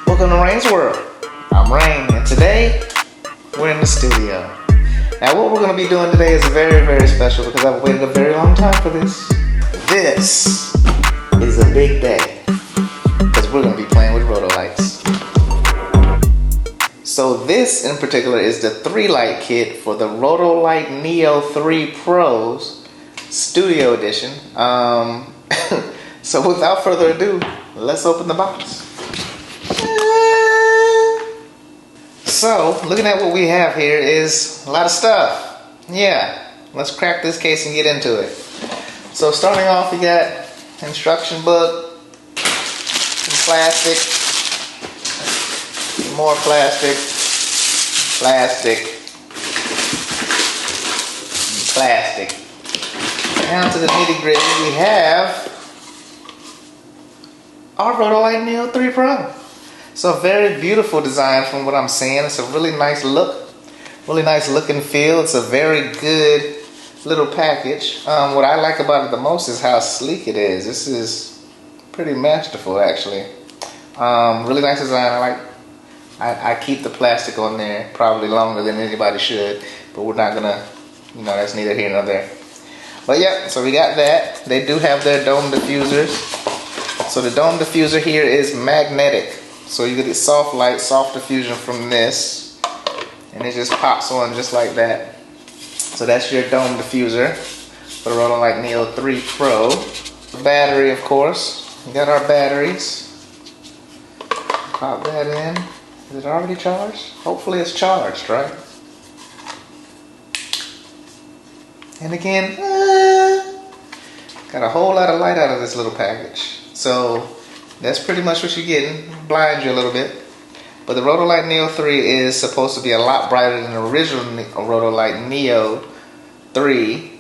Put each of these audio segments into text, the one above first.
Welcome to Rain's World. I'm Rain, and today we're in the studio. Now, what we're going to be doing today is very, very special because I've waited a very long time for this. This is a big day because we're going to be playing with Rotolights. So this in particular is the 3-light kit for the Rotolight Neo 3 Pro's Studio Edition. So without further ado, let's open the box. So, looking at what we have here is a lot of stuff. Yeah, let's crack this case and get into it. So starting off, we got instruction book, some plastic, more plastic, plastic. Down to the nitty gritty, we have our Rotolight Neo 3 Pro. So a very beautiful design from what I'm seeing. It's a really nice look, really nice look and feel. It's a very good little package. What I like about it the most is how sleek it is. This is pretty masterful, actually. Really nice design. I keep the plastic on there probably longer than anybody should, but we're not gonna, that's neither here nor there. But yeah, so we got that. They do have their dome diffusers. So the dome diffuser here is magnetic. So you get soft light, soft diffusion from this, and it just pops on just like that. So that's your dome diffuser for the Rotolight Neo 3 Pro. The battery, of course. We got our batteries. Pop that in. Is it already charged? Hopefully it's charged, right? And again, got a whole lot of light out of this little package. So that's pretty much what you're getting. Blind you a little bit. But the Rotolight Neo 3 is supposed to be a lot brighter than the original Rotolight Neo 3.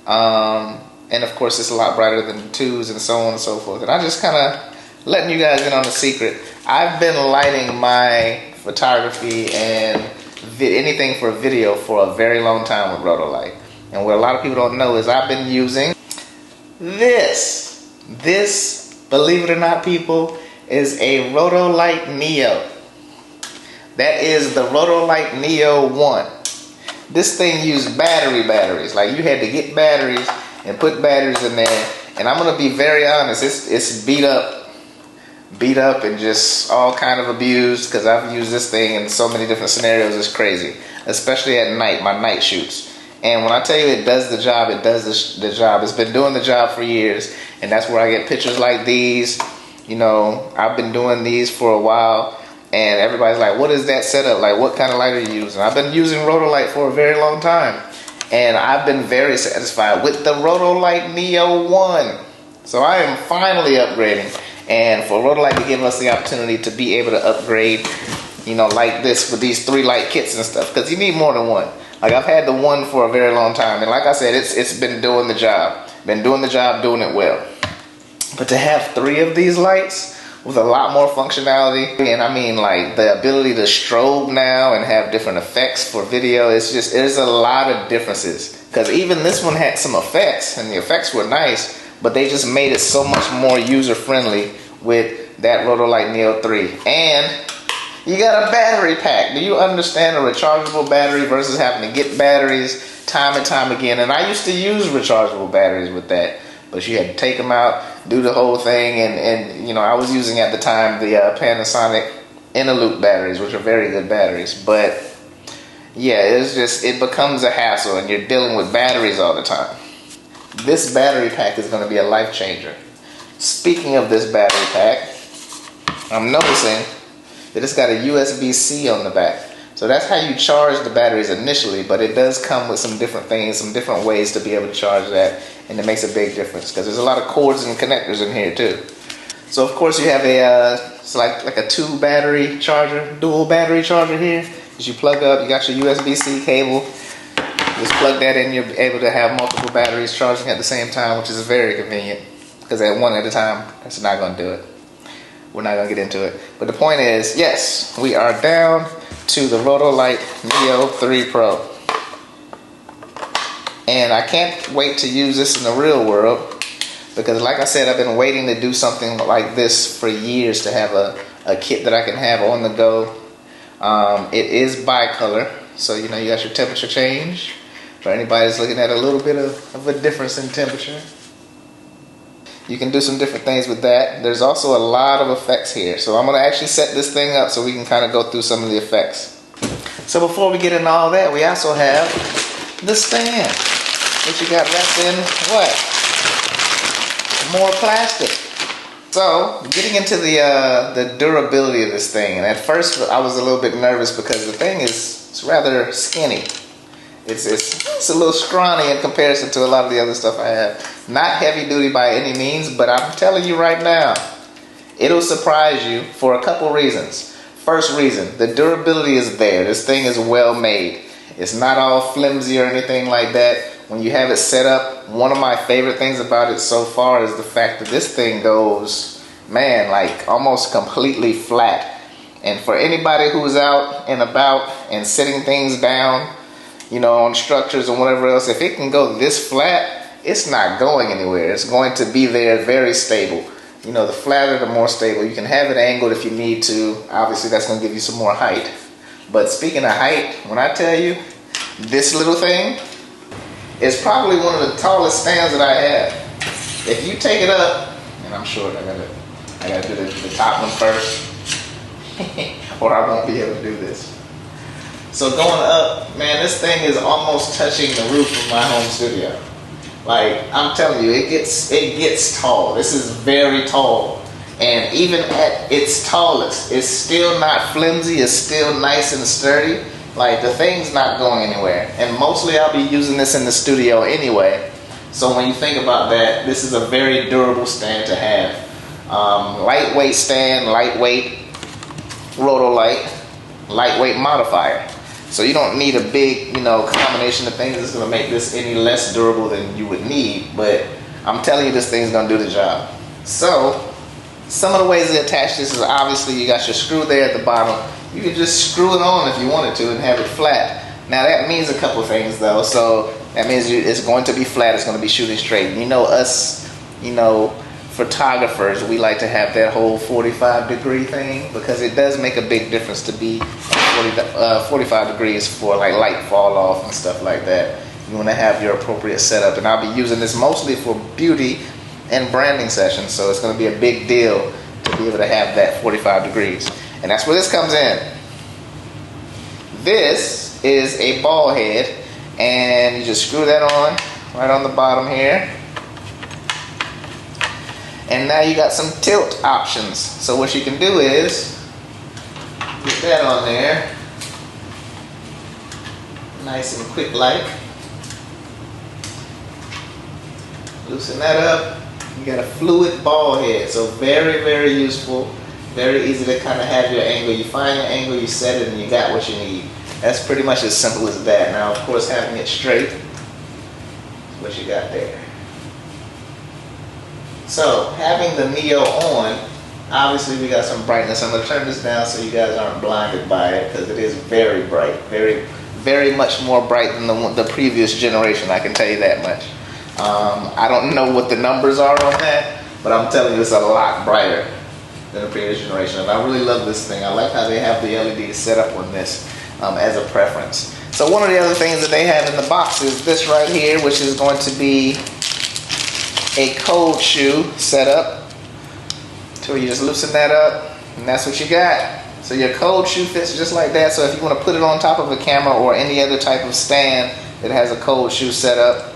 And of course it's a lot brighter than the 2s and so on and so forth. And I'm just kind of letting you guys in on the secret. I've been lighting my photography and anything for video for a very long time with Rotolight. And what a lot of people don't know is I've been using this, believe it or not, people, is a Rotolight Neo. That is the Rotolight Neo 1. This thing used batteries. Like, you had to get batteries and put batteries in there. And I'm gonna be very honest, it's beat up and just all kind of abused, because I've used this thing in so many different scenarios. It's crazy, especially at night, my night shoots. And when I tell you it does the job, it does the job. It's been doing the job for years, and that's where I get pictures like these. I've been doing these for a while, and everybody's like, what is that setup? Like, what kind of light are you using? I've been using Rotolight for a very long time, and I've been very satisfied with the Rotolight Neo 1. So I am finally upgrading, and for Rotolight to give us the opportunity to be able to upgrade, like this with these 3-light kits and stuff, because you need more than one. Like, I've had the 1 for a very long time, and like I said, it's been doing the job. Been doing the job, doing it well. But to have 3 of these lights with a lot more functionality, and I mean, like, the ability to strobe now and have different effects for video, there's a lot of differences. Because even this one had some effects, and the effects were nice, but they just made it so much more user-friendly with that Rotolight Neo 3. And you got a battery pack. Do you understand a rechargeable battery versus having to get batteries time and time again? And I used to use rechargeable batteries with that, but you had to take them out, do the whole thing, and I was using at the time the Panasonic Inner-Loop batteries, which are very good batteries. But yeah, it becomes a hassle, and you're dealing with batteries all the time. This battery pack is going to be a life changer. Speaking of this battery pack, I'm noticing that it's got a USB-C on the back. So that's how you charge the batteries initially, but it does come with some different things, some different ways to be able to charge that, and it makes a big difference because there's a lot of cords and connectors in here too. So of course you have it's like a 2 battery charger, dual battery charger here. As you plug up, you got your USB-C cable. Just plug that in, you're able to have multiple batteries charging at the same time, which is very convenient, because at one at a time, that's not going to do it. We're not going to get into it. But the point is, yes, we are down to the Rotolight Neo 3 Pro. And I can't wait to use this in the real world, because like I said, I've been waiting to do something like this for years, to have a kit that I can have on the go. It is bicolor, so you know you got your temperature change for anybody that's looking at a little bit of a difference in temperature. You can do some different things with that. There's also a lot of effects here, so I'm going to actually set this thing up so we can kind of go through some of the effects. So before we get into all that, we also have the stand, which you got wrapped in what? More plastic. So getting into the durability of this thing, and at first I was a little bit nervous because the thing is rather skinny. It's a little scrawny in comparison to a lot of the other stuff I have. Not heavy duty by any means, but I'm telling you right now, it'll surprise you for a couple reasons. First reason, the durability is there. This thing is well made. It's not all flimsy or anything like that. When you have it set up, one of my favorite things about it so far is the fact that this thing goes, man, like almost completely flat. And for anybody who's out and about and sitting things down, you know, on structures and whatever else, if it can go this flat, it's not going anywhere. It's going to be there, very stable. You know, the flatter, the more stable. You can have it angled if you need to. Obviously, that's going to give you some more height. But speaking of height, when I tell you, this little thing is probably one of the tallest stands that I have. If you take it up, and I'm sure I gotta do the top one first, or I won't be able to do this. So going up, man, this thing is almost touching the roof of my home studio. Like, I'm telling you, it gets tall. This is very tall. And even at its tallest, it's still not flimsy. It's still nice and sturdy. Like, the thing's not going anywhere. And mostly I'll be using this in the studio anyway. So when you think about that, this is a very durable stand to have. Lightweight stand, lightweight Rotolight, lightweight modifier. So you don't need a big, you know, combination of things that's going to make this any less durable than you would need. But I'm telling you, this thing's going to do the job. So some of the ways to attach this is obviously you got your screw there at the bottom. You can just screw it on if you wanted to and have it flat. Now that means a couple things though. So that means it's going to be flat. It's going to be shooting straight. You know us, you know, photographers, we like to have that whole 45-degree thing, because it does make a big difference to be 45 degrees for like light fall off and stuff like that. You want to have your appropriate setup, and I'll be using this mostly for beauty and branding sessions, so it's going to be a big deal to be able to have that 45 degrees. And that's where this comes in. This is a ball head, and you just screw that on right on the bottom here. And now you got some tilt options. So what you can do is get that on there, nice and quick like. Loosen that up. You got a fluid ball head, so very, very useful. Very easy to kind of have your angle. You find your angle, you set it, and you got what you need. That's pretty much as simple as that. Now, of course, having it straight, what you got there. So, having the Neo on, obviously we got some brightness. I'm going to turn this down so you guys aren't blinded by it, because it is very bright. Very, very much more bright than the previous generation, I can tell you that much. I don't know what the numbers are on that, but I'm telling you it's a lot brighter than the previous generation. And I really love this thing. I like how they have the LED set up on this as a preference. So one of the other things that they have in the box is this right here, which is going to be a cold shoe setup. So you just loosen that up, and that's what you got. So your cold shoe fits just like that. So if you want to put it on top of a camera or any other type of stand that has a cold shoe setup,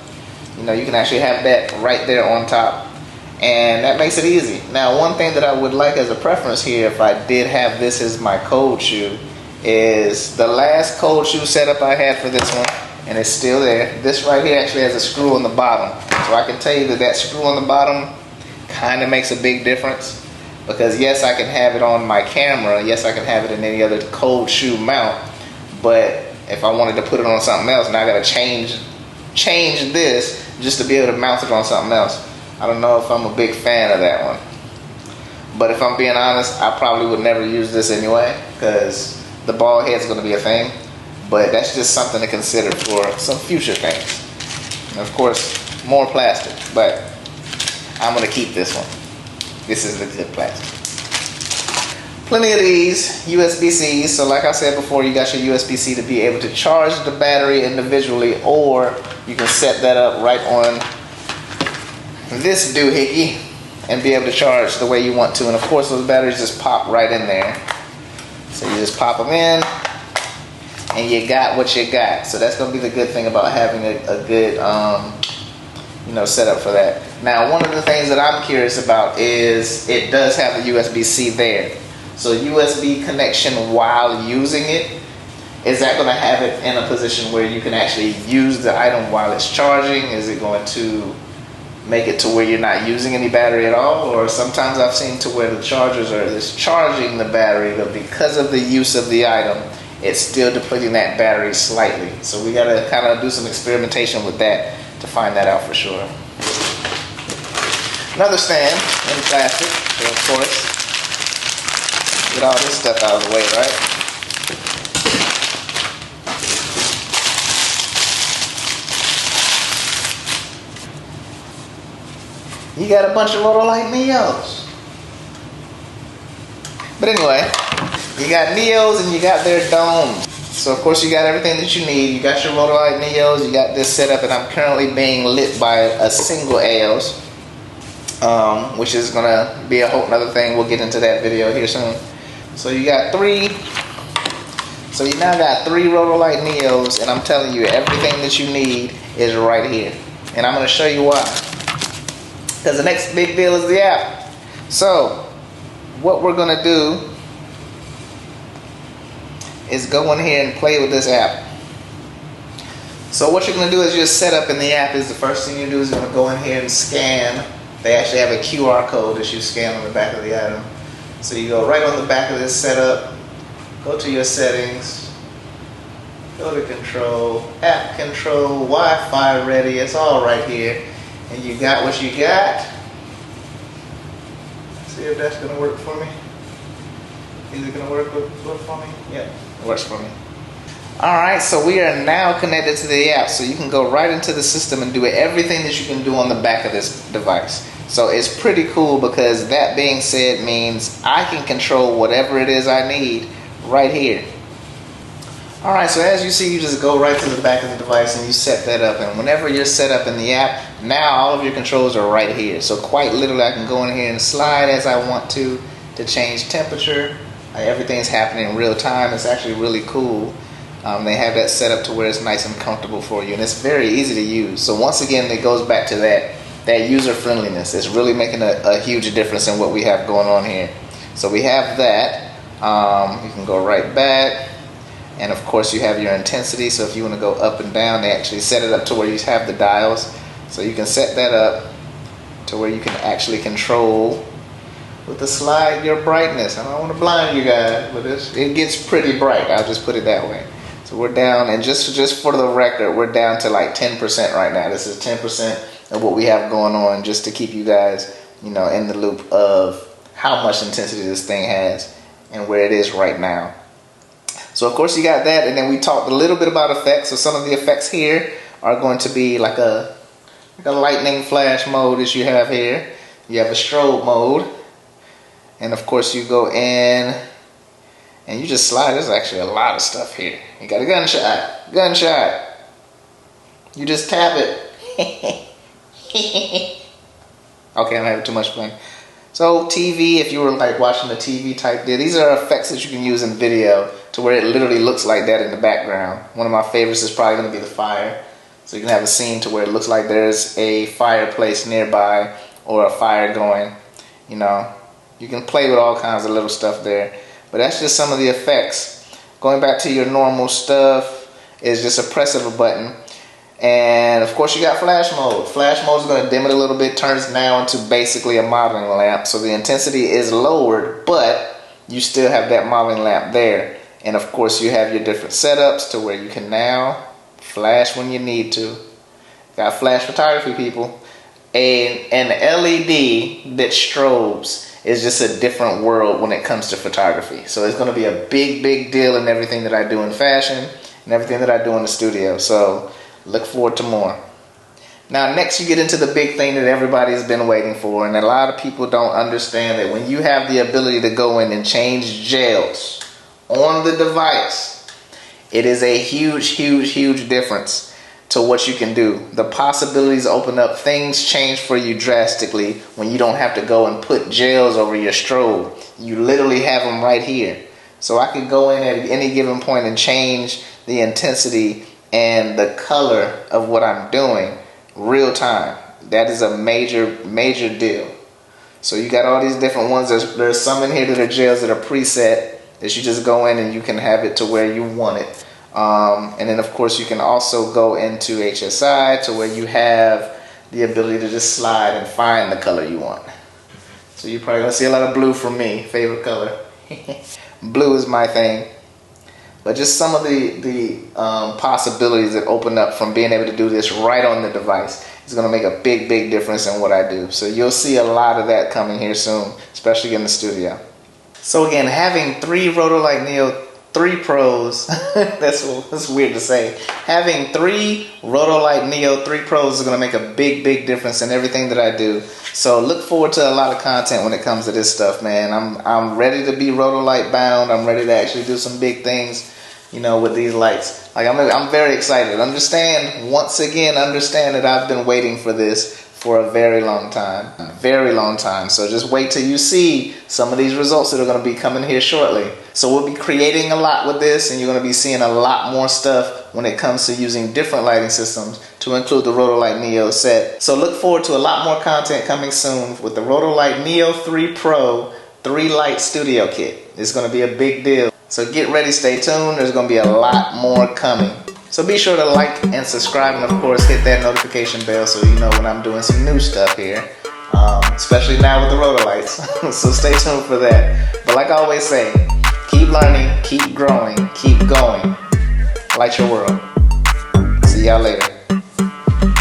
you know, you can actually have that right there on top, and that makes it easy. Now, one thing that I would like as a preference here, if I did have this as my cold shoe, is the last cold shoe setup I had for this one, and it's still there. This right here actually has a screw on the bottom, so I can tell you that that screw on the bottom kind of makes a big difference. Because yes, I can have it on my camera, yes, I can have it in any other cold shoe mount, but if I wanted to put it on something else, now I gotta change this just to be able to mount it on something else. I don't know if I'm a big fan of that one. But if I'm being honest, I probably would never use this anyway, because the ball head's gonna be a thing. But that's just something to consider for some future things. And of course, more plastic, but I'm gonna keep this one. This is the good plastic. Plenty of these USB-Cs. So like I said before, you got your USB-C to be able to charge the battery individually, or you can set that up right on this doohickey and be able to charge the way you want to. And of course, those batteries just pop right in there. So you just pop them in and you got what you got. So that's gonna be the good thing about having a good setup for that. Now, one of the things that I'm curious about is it does have the USB-C there. So USB connection while using it, is that going to have it in a position where you can actually use the item while it's charging? Is it going to make it to where you're not using any battery at all? Or sometimes I've seen to where the chargers are just charging the battery, but because of the use of the item, it's still depleting that battery slightly. So we got to kind of do some experimentation with that to find that out for sure. Another stand in plastic, so of course, get all this stuff out of the way, right? You got a bunch of Rotolight Neos. But anyway, you got Neos and you got their domes. So of course you got everything that you need. You got your Rotolight Neos, you got this set up, and I'm currently being lit by a single EOS, which is gonna be a whole nother thing. We'll get into that video here soon. So you got three. So you now got 3 Rotolight Neos, and I'm telling you, everything that you need is right here. And I'm gonna show you why. Because the next big deal is the app. So what we're gonna do is go in here and play with this app. So what you're gonna do is just set up in the app is the first thing you do is you're gonna go in here and scan. They actually have a QR code that you scan on the back of the item. So you go right on the back of this setup, go to your settings, go to control, app control, Wi-Fi ready, it's all right here. And you got what you got. See if that's gonna work for me. Is it gonna work for me? Yeah, it works for me. Alright, so we are now connected to the app, so you can go right into the system and do everything that you can do on the back of this device. So it's pretty cool because that being said means I can control whatever it is I need right here. Alright, so as you see, you just go right to the back of the device and you set that up, and whenever you're set up in the app, now all of your controls are right here. So quite literally I can go in here and slide as I want to change temperature. Everything's happening in real time. It's actually really cool. They have that set up to where it's nice and comfortable for you, and it's very easy to use. So once again, it goes back to that user friendliness. It's really making a huge difference in what we have going on here. So we have that. You can go right back, and of course you have your intensity. So if you want to go up and down, they actually set it up to where you have the dials. So you can set that up to where you can actually control with the slide your brightness. I don't want to blind you guys, but it gets pretty bright. I'll just put it that way. So we're down, and just for the record, we're down to like 10% right now. This is 10% of what we have going on, just to keep you guys, in the loop of how much intensity this thing has and where it is right now. So of course you got that, and then we talked a little bit about effects. So some of the effects here are going to be like a lightning flash mode that you have here. You have a strobe mode, and of course you go in and you just slide. There's actually a lot of stuff here. You got a gunshot. You just tap it. Okay, I'm having too much fun. So TV, if you were like watching the TV type deal, these are effects that you can use in video to where it literally looks like that in the background. One of my favorites is probably going to be the fire. So you can have a scene to where it looks like there's a fireplace nearby or a fire going. You can play with all kinds of little stuff there. But that's just some of the effects. Going back to your normal stuff is just a press of a button. And of course you got flash mode. Flash mode is going to dim it a little bit, turns now into basically a modeling lamp. So the intensity is lowered, but you still have that modeling lamp there. And of course you have your different setups to where you can now flash when you need to. Got flash photography, people. An LED that strobes is just a different world when it comes to photography. So it's going to be a big deal in everything that I do in fashion and everything that I do in the studio. So look forward to more. Now next you get into the big thing that everybody's been waiting for, and a lot of people don't understand that when you have the ability to go in and change gels on the device, it is a huge difference to what you can do. The possibilities open up, things change for you drastically when you don't have to go and put gels over your strobe. You literally have them right here. So I could go in at any given point and change the intensity and the color of what I'm doing real time. That is a major deal. So you got all these different ones. There's some in here that are gels that are preset that you just go in and you can have it to where you want it. And then of course you can also go into HSI to where you have the ability to just slide and find the color you want. So you're probably gonna see a lot of blue from me, favorite color. Blue is my thing. But just some of the possibilities that open up from being able to do this right on the device is going to make a big difference in what I do. So you'll see a lot of that coming here soon, especially in the studio. So again, having 3 Rotolight Neo 3 Pros, that's weird to say. Having 3 Rotolight Neo 3 Pros is going to make a big difference in everything that I do. So look forward to a lot of content when it comes to this stuff, man. I'm ready to be Rotolight bound. I'm ready to actually do some big things, you know, with these lights. Like I'm very excited. Understand that I've been waiting for this for a very long time. So just wait till you see some of these results that are going to be coming here shortly. So we'll be creating a lot with this, and you're going to be seeing a lot more stuff when it comes to using different lighting systems to include the Rotolight Neo set. So look forward to a lot more content coming soon with the Rotolight Neo 3 Pro 3 light studio kit. It's going to be a big deal. So get ready, stay tuned. There's going to be a lot more coming. So be sure to like and subscribe, and of course hit that notification bell so you know when I'm doing some new stuff here, especially now with the Rotolights. So stay tuned for that. But like I always say, keep learning, keep growing, keep going. Light your world. See y'all later.